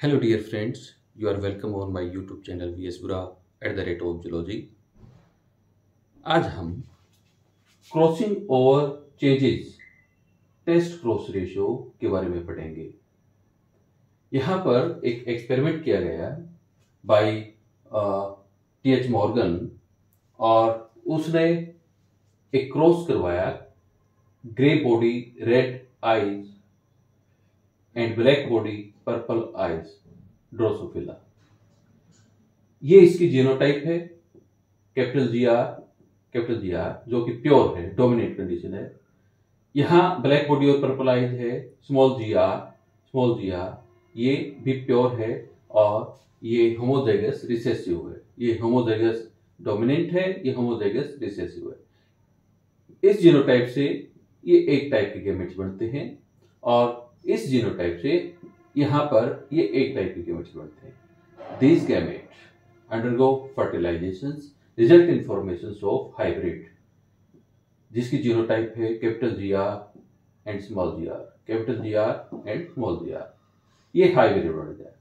Hello dear friends, you are welcome on my YouTube channel VS Bura @ Zoology। आज हम crossing over changes test cross ratio के बारे में पढ़ेंगे। यहाँ पर एक एक्सपेरिमेंट किया गया बाय TH मॉर्गन और उसने एक क्रॉस करवाया grey body red eyes and black body purple eyes Drosophila. ये इसकी जीनोटाइप है कैपिटल जी आर जो कि प्योर है, डोमिनेंट कंडीशन है। यहाँ ब्लैक बॉडी और पर्पल आइज है स्मॉल जी आर ये भी प्योर है और ये होमोजाइगस रिसेसिव है। ये होमोजाइगस डोमिनेंट है, ये होमोजाइगस रिसेसिव है। इस जीनोटाइप से ये एक टाइप के गैमेट्स बनते हैं और इस जीनोटाइप से यहाँ पर ये एक टाइप के गैमेट्स बनते हैं। These gametes undergo fertilizations result in formations of hybrid जिसकी जीनोटाइप है capital G R and small G R, capital G R and small G R. ये हाइब्रिड बन गया।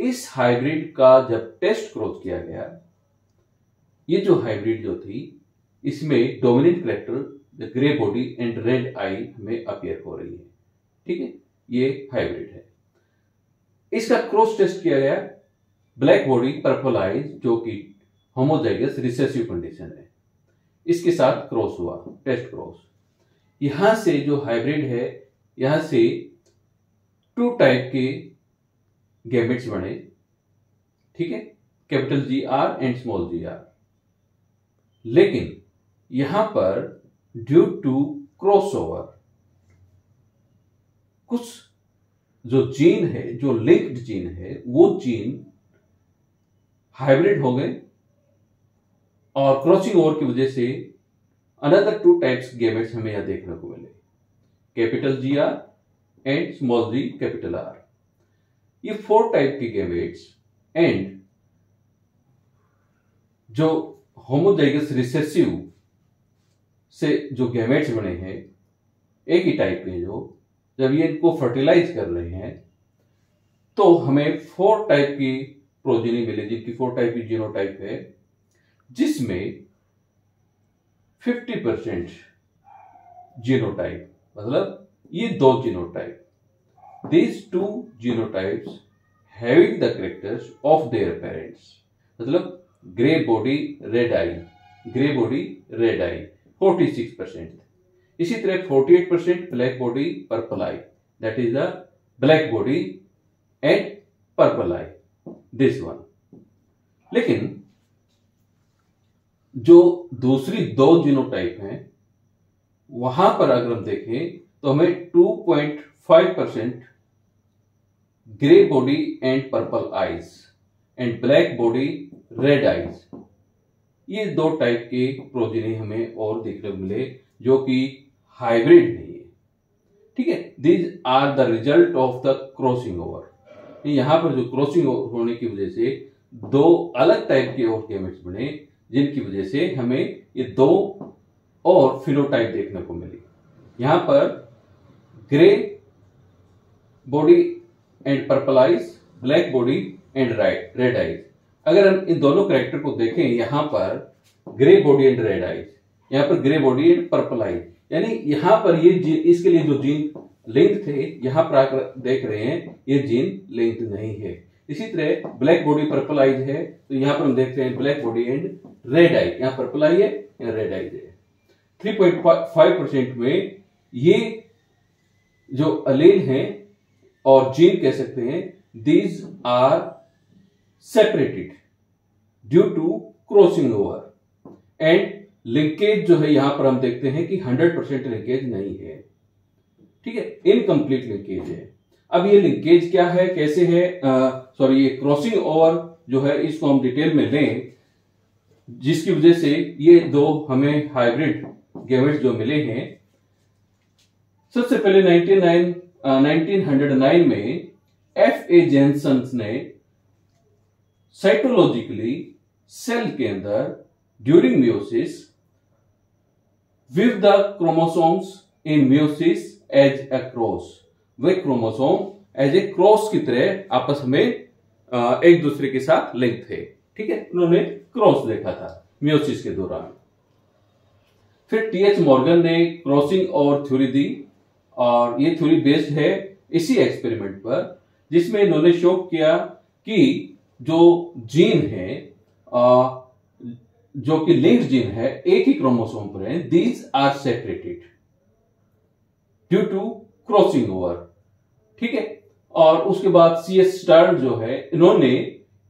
इस हाइब्रिड का जब टेस्ट क्रॉस किया गया, ये जो हाइब्रिड जो थी इसमें dominant character grey body and red eye हमें अपीयर हो रही है। ठीक है, ये हाइब्रिड है। इसका क्रॉस टेस्ट किया गया ब्लैक बॉडी पर्पल आइज जो कि होमोजाइगस रिसेसिव कंडीशन है, इसके साथ क्रॉस हुआ, टेस्ट क्रॉस। यहां से जो हाइब्रिड है, यहां से टू टाइप के गैमेट्स बने। ठीक है, capital G R and small G R. लेकिन यहां पर ड्यू टू क्रॉस ओवर कुछ जो जीन है, जो लिंक्ड जीन है, वो जीन हाइब्रिड हो गए और क्रॉसिंग ओवर की वजह से अनदर टू टाइप्स गैमेट्स हमें यहां देखने को मिले, capital G R and small G capital R. ये फोर टाइप के गैमेट्स एंड जो होमोजाइगस रिसेसिव से जो गैमेट्स बने हैं एक ही टाइप के, जो जब ये इनको फर्टिलाइज कर रहे हैं तो हमें फोर टाइप की प्रोजेनी मिले, जिनकी फोर टाइप की जीनोटाइप है, जिसमें 50% जीनोटाइप, मतलब ये दो genotype, these two genotypes having the characters of their parents, मतलब ग्रे बॉडी रेड आई, ग्रे बॉडी रेड आई 46%। इसी तरह 48% black body purple I, that is the black body and purple I, this one. लेकिन जो दूसरी दो जीनोटाइप हैं वहां पर अगर हम देखें तो हमें 2.5% grey body and purple eyes and black body red eyes, ये दो टाइप के प्रोजेनी हमें और देखने को मिले जो कि हाइब्रिड नहीं है। ठीक है, these are the result of the crossing over. यहां पर जो क्रॉसिंग होने की वजह से दो अलग टाइप के और गैमेट्स बने, जिनकी वजह से हमें ये दो और फिनोटाइप देखने को मिली। यहां पर grey body and purple eyes, black body and red eyes. अगर हम इन दोनों कैरेक्टर को देखें, यहां पर grey body and red eyes, यहां पर grey body and purple eyes, यानी यहां पर ये इसके लिए जो जीन लिंक थे यहां पर आकर देख रहे हैं ये जीन लिंक नहीं है। इसी तरह ब्लैक बॉडी पर्पल आइज है तो यहां पर हम देख रहे हैं ब्लैक बॉडी एंड रेड आई, यहां पर्पल आई है, यहां रेड आइज है। 3.5% में ये जो अलील हैं और जीन कह सकते हैं, these are separated due to crossing over and linkage जो है यहां पर हम देखते हैं कि 100% लिंकेज नहीं है। ठीक है, इनकम्प्लीट लिंकेज है। अब ये लिंकेज क्या है, कैसे है, ये क्रॉसिंग ओवर जो है इसको हम डिटेल में लें, जिसकी वजह से ये दो हमें हाइब्रिड गैमेट्स जो मिले हैं। सबसे पहले 1909 में F.A. जेनसन ने साइटोलॉजिकली सेल के अंदर during meiosis with the chromosomes in meiosis as a cross, वे क्रोमोसोम एज ए क्रॉस की तरह आपस में एक दूसरे के साथ लिंक थे। ठीक है, उन्होंने क्रॉस देखा था मियोसिस के दौरान। फिर टीएच मॉर्गन ने क्रॉसिंग ओवर थ्योरी दी, और ये थ्योरी बेस्ड है इसी एक्सपेरिमेंट पर, जिसमें इन्होंने शो किया कि जो जीन है जो कि लिंक्ड जीन है एक ही क्रोमोसोम पर है, these are separated due to crossing over. ठीक है, और उसके बाद सीएस स्टर्न जो है, इन्होंने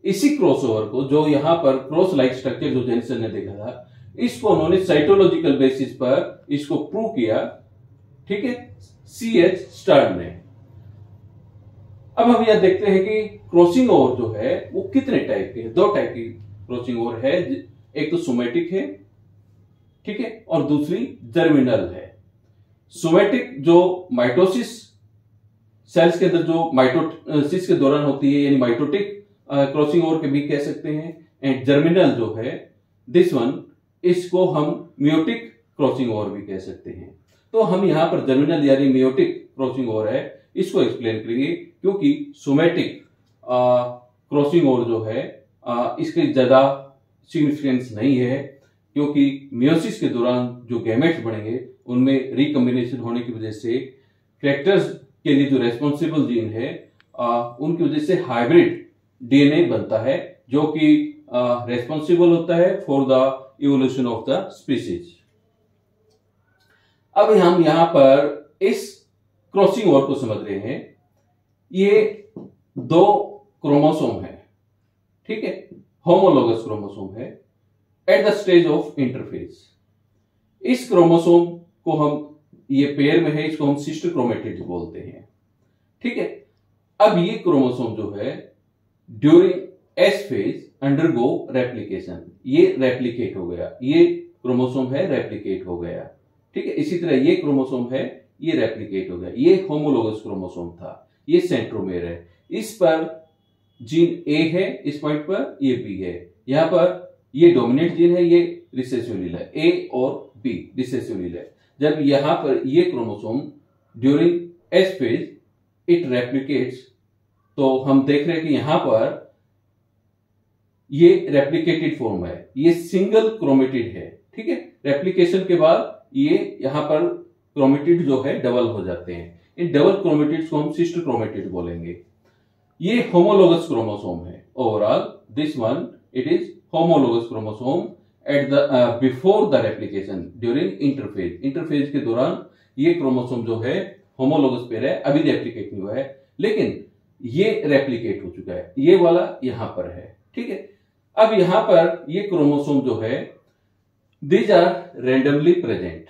इसी क्रॉसओवर को, जो यहां पर क्रॉस लाइक स्ट्रक्चर जो जेनिसन ने देखा था, इसको उन्होंने साइटोलॉजिकल बेसिस पर इसको प्रूव किया। ठीक है, सीएच स्टर्न ने। अब हम यह देखते हैं कि क्रॉसिंग ओवर जो है वो कितने टाइप के हैं। दो टाइप की क्रॉसिंग ओवर है, एक तो सोमेटिक है, ठीक है, और दूसरी जर्मिनल है। सोमेटिक जो माइटोसिस सेल्स के अंदर जो माइटोसिस के दौरान होती है, यानी माइटोटिक क्रॉसिंग ओवर के भी कह सकते हैं। एंड जर्मिनल जो है दिस वन, इसको हम मियोटिक क्रॉसिंग ओवर भी कह सकते हैं। तो हम यहां पर जर्मिनल यानी मियोटिक क्रॉसिंग ओवर है इसको एक्सप्लेन करेंगे, क्योंकि सोमेटिक क्रॉसिंग ओवर जो है इसके ज्यादा सिग्निफिकेंस नहीं है, क्योंकि मियोसिस के दौरान जो गैमेट्स बनेंगे उनमें रिकॉम्बिनेशन होने की वजह से कैरेक्टर्स के लिए जो रेस्पॉन्सिबल जीन है उनकी वजह से हाइब्रिड डीएनए बनता है, जो कि रेस्पॉन्सिबल होता है for the evolution of the species. अब हम यहां पर इस क्रॉसिंग ओवर को समझ रहे हैं। ये दो क्रोमोसोम है, ठीक है, होमोलोगस क्रोमोसोम है at the stage of interphase. इस क्रोमोसोम को हम, ये पेयर में है, इसको हम सिस्टर क्रोमेटिड्स बोलते हैं। ठीक है, अब ये क्रोमोसोम जो है during S phase undergo replication, ये रेप्लिकेट हो गया, ये क्रोमोसोम है रेप्लिकेट हो गया। ठीक है, इसी तरह ये क्रोमोसोम है, ये रेप्लिकेट हो गया। ये होमोलोगस क्रोमोसोम था, ये सेंट्रोमेयर है, इस पर जीन ए है, इस पॉइंट पर ये बी है। यहां पर ये डोमिनेंट जीन है, ये रिसेसिव एलील है, ए और बी रिसेसिव एलील है। जब यहां पर ये chromosome during S phase it replicates, तो हम देख रहे हैं कि यहां पर ये रेप्लिकेटेड फॉर्म है, ये सिंगल क्रोमेटिड है। ठीक है, रेप्लिकेशन के बाद ये यहां पर क्रोमेटिड जो है डबल हो जाते हैं। इन डबल क्रोमेटिड्स को हम सिस्टर क्रोमेटिड बोलेंगे। ये होमोलोगस क्रोमोसोम है। Overall this one it is homologous chromosome at the before the replication during interphase. Interphase के दौरान ये क्रोमोसोम जो है होमोलोगस पेयर है, अभी रेप्लिकेट नहीं हुआ है, लेकिन ये रेप्लिकेट हो चुका है। ये वाला यहां पर है। ठीक है, अब यहां पर ये क्रोमोसोम जो है दीज आर रैंडमली प्रेजेंट।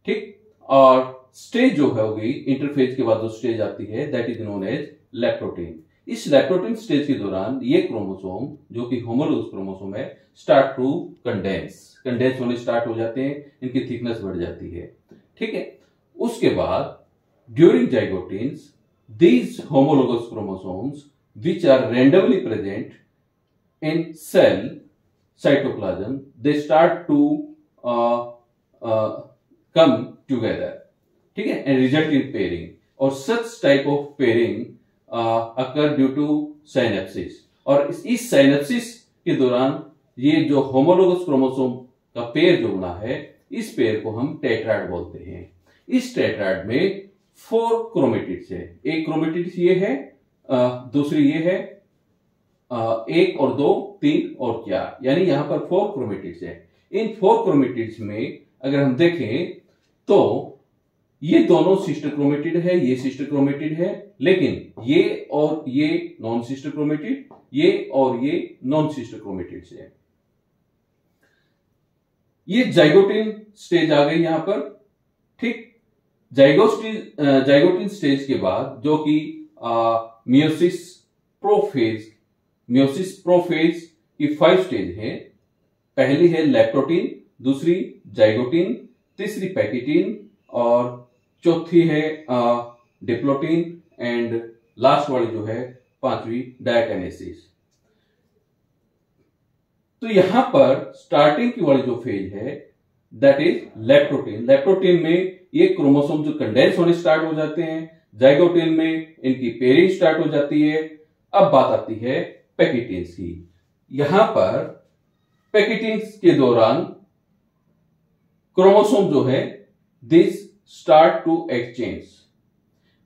ठीक, और स्टेज जो है होगी इंटरफेज के बाद जो स्टेज आती है दैट इज नोन एज लैप्टोटीन। इस लैप्टोटीन स्टेज के दौरान ये क्रोमोसोम जो कि होमोलोगस क्रोमोसोम है स्टार्ट टू कंडेंस होने स्टार्ट हो जाते हैं, इनकी थिकनेस बढ़ जाती है। ठीक है, उसके बाद during जाइगोटिन्स these homologous chromosomes which are randomly present in cell cytoplasm, they start to come together, ठीक है, and result in pairing, और such type of pairing occur due to synapses। और इस synapses के दौरान ये जो homologous chromosome का पेयर जो बना है, इस पेयर को हम टेट्राड बोलते हैं। इस टेट्राड में 4 क्रोमेटिड्स है। एक क्रोमेटिड्स ये है, दूसरी ये है, 1 और 2, 3 और 4, यानी यहां पर 4 क्रोमेटिड्स है। इन 4 क्रोमेटिड्स में अगर हम देखें तो ये दोनों सिस्टर क्रोमेटिड है, ये सिस्टर क्रोमेटिड है, लेकिन ये और ये नॉन सिस्टर क्रोमेटिड, ये और ये नॉन सिस्टर क्रोमेटिड्स है। ये जाइगोटिन स्टेज आ गई यहां पर। ठीक, जाइगोटिन स्टेज के बाद जो कि मियोसिस प्रोफेज की 5 स्टेज है। पहली है लैप्टोटीन, दूसरी जाइगोटिन, तीसरी पैकिटीन और चौथी है डिप्लोटीन एंड लास्ट वाली जो है 5वीं डायकाइनेसिस। तो यहां पर स्टार्टिंग की वाली जो फेज है दैट इज लैप्टोटीन। लैप्टोटीन में ये क्रोमोसोम जो कंडेंस होने स्टार्ट हो जाते हैं, जाइगोटिल में इनकी पेयरिंग स्टार्ट हो जाती है। अब बात आती है पैकेटिन्स की। यहां पर पैकेटिन्स के दौरान क्रोमोसोम जो है this start to exchange,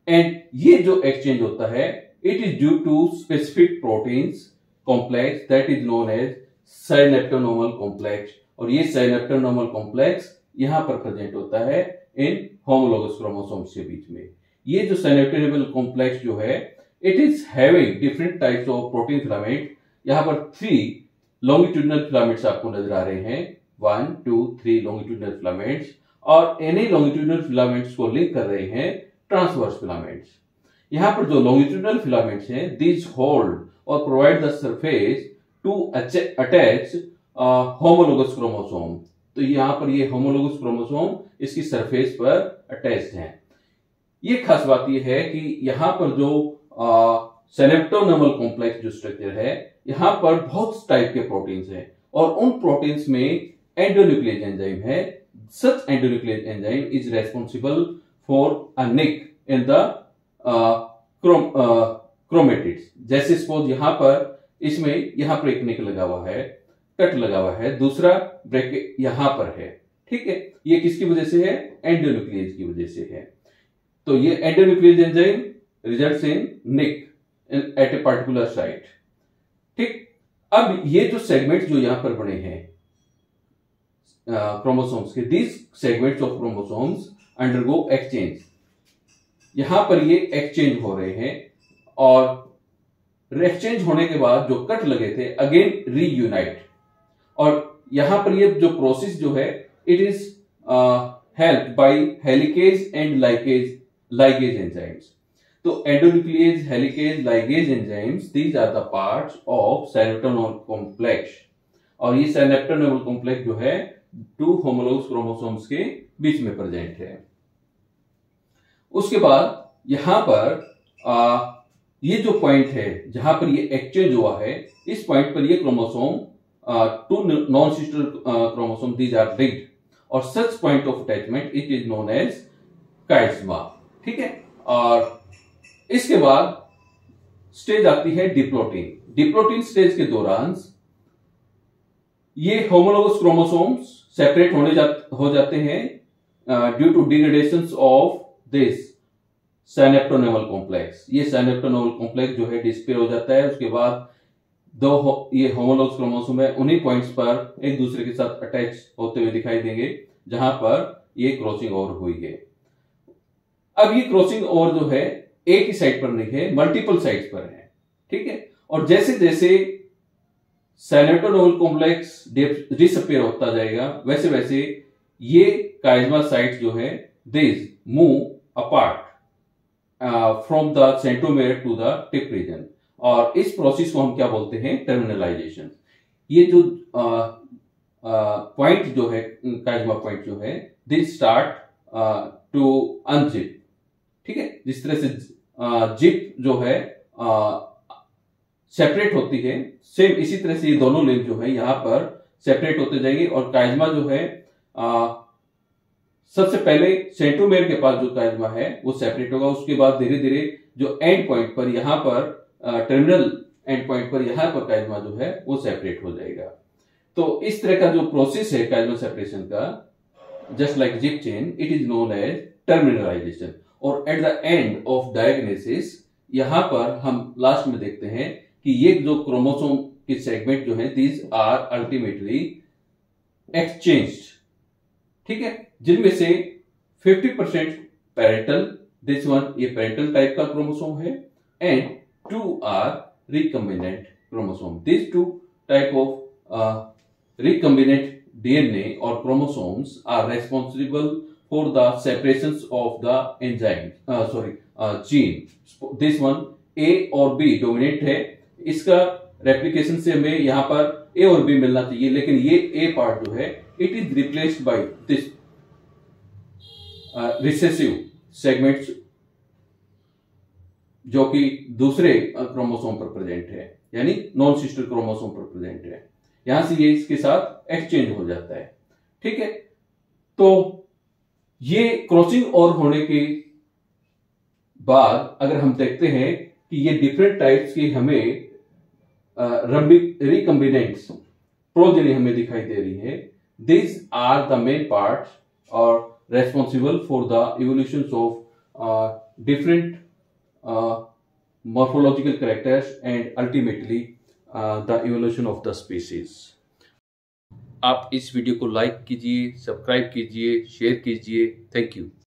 and ये जो एक्सचेंज होता है it is due to specific proteins complex that is known as synaptonemal complex. और ये साइनेप्टोनोमल कॉम्प्लेक्स यहां पर प्रेजेंट होता है इन होमोलोगस क्रोमोसोम्स के बीच में। ये जो साइनेप्टोनोमल कॉम्प्लेक्स जो है it is having different types of protein filament. यहां पर 3 लॉन्गिट्यूडनल फिलामेंट्स आपको नजर आ रहे हैं, 1 2 3 लॉन्गिट्यूडनल फिलामेंट्स, और इन्हीं लॉन्गिट्यूडनल फिलामेंट्स को लिंक कर रहे हैं ट्रांसवर्स फिलामेंट्स। यहां पर जो लॉन्गिट्यूडनल फिलामेंट्स हैं दीज होल्ड और provide the surface to attach homologous chromosome. तो यहां पर ये होमोलोगस क्रोमोसोम इसकी सरफेस पर अटैच्ड हैं। ये खास बात ये है कि यहां पर जो साइनेप्टोनोमल कॉम्प्लेक्स जो स्ट्रक्चर है यहां पर बहुत टाइप के प्रोटीन्स हैं और उन प्रोटीन्स में एंडोन्यूक्लियस एंजाइम है। Such endonuclease enzyme is responsible for a nick in the chromatids. जैसे सपोज यहां पर इसमें यहां पर एक निक लगा हुआ है, कट लगा हुआ है, दूसरा ब्रैकेट यहां पर है, ठीक है। ये किसकी वजह से है? एंडोन्यूक्लियस की वजह से है। तो ये endonuclease enzyme results in nick at a particular site, ठीक। अब ये जो सेगमेंट जो यहां पर बने हैं क्रोमोसोम्स के, these segments of chromosomes undergo exchange. यहां पर ये एक्सचेंज हो रहे हैं और एक्सचेंज होने के बाद जो कट लगे थे अगेन रीयूनाइट। और यहां पर ये जो प्रोसेस जो है it is helped by helicase and ligase enzymes. तो endonuclease, helicase, ligase enzymes these are the parts of synaptonemal complex. और ये साइनेप्टोनोमल कॉम्प्लेक्स जो है 2 होमोलोगस क्रोमोसोम्स के बीच में प्रेजेंट है। उसके बाद यहां पर ये जो पॉइंट है जहां पर ये एक्सचेंज हुआ है, इस पॉइंट पर ये chromosome 2 non sister chromosome these are linked, और such point of attachment it is known as chiasma, ठीक है। और इसके बाद स्टेज आती है डिप्लोटिन। डिप्लोटिन स्टेज के दौरान ये होमोलोगस क्रोमोसोम्स सेपरेट हो जाते हैं due to degradation of this synaptonemal complex. ये साइनेप्टोनोमल कॉम्प्लेक्स जो है डिस्पेयर हो जाता है। उसके बाद ये होमोलोगस क्रोमोसोम है उन्हीं पॉइंट्स पर एक दूसरे के साथ अटैच होते हुए दिखाई देंगे जहां पर ये क्रॉसिंग ओवर हुई है। अब ये क्रॉसिंग ओवर जो है एक ही साइड पर नहीं है, मल्टीपल साइड्स पर है, ठीक है। और जैसे जैसे साइनेप्टोनोमल कॉम्प्लेक्स डिसअपीयर होता जाएगा वैसे वैसे ये काइस्मा साइट्स जो है this move apart from the centromere to the tip region. और इस प्रोसेस को हम क्या बोलते हैं? टर्मिनलाइजेशन। ये जो पॉइंट जो है काइस्मा पॉइंट जो है दिस स्टार्ट टू अनजिप, ठीक है। जिस तरह से जिप जो है सेपरेट होती है, सेम इसी तरह से ये दोनों लिंक जो है यहां पर सेपरेट होते जाएंगे और काइस्मा जो है सबसे पहले सेंट्रोमेयर के पास जो काइस्मा है वो सेपरेट होगा। उसके बाद धीरे धीरे जो एंड पॉइंट पर यहां पर टर्मिनल एंड पॉइंट पर यहां पर काइस्मा जो है वो सेपरेट हो जाएगा। तो इस तरह का जो प्रोसेस है काइस्मा सेपरेशन का, just like zip chain, it is known as terminalization. और at the end of diagnosis यहां पर हम लास्ट में देखते हैं कि ये जो क्रोमोसोम के सेगमेंट जो है दीज आर अल्टीमेटली एक्सचेंज्ड, ठीक है। जिनमें से 50% पैरेंटल, दिस वन ये पैरेंटल टाइप का क्रोमोसोम है, and 2 are recombinant chromosome. This 2 type of recombinant DNA और chromosomes are responsible for the separation of the enzyme gene. This one A और B dominate है, इसका रेप्लिकेशन से हमें यहां पर ए और बी मिलना चाहिए, लेकिन ये ए पार्ट जो है it is replaced by this recessive segments जो कि दूसरे क्रोमोसोम पर प्रेजेंट है, यानी नॉन सिस्टर क्रोमोसोम पर प्रेजेंट है। यहां से ये इसके साथ एक्सचेंज हो जाता है, ठीक है। तो ये क्रॉसिंग ओवर होने के बाद अगर हम देखते हैं कि ये डिफरेंट टाइप्स की हमें रिकम्बिनेंट्स प्रोजेनी हमें दिखाई दे रही है, these are the main parts or responsible for the evolutions of different morphological characters and ultimately the evolution of the species. आप इस वीडियो को लाइक कीजिए, सब्सक्राइब कीजिए, शेयर कीजिए। Thank you.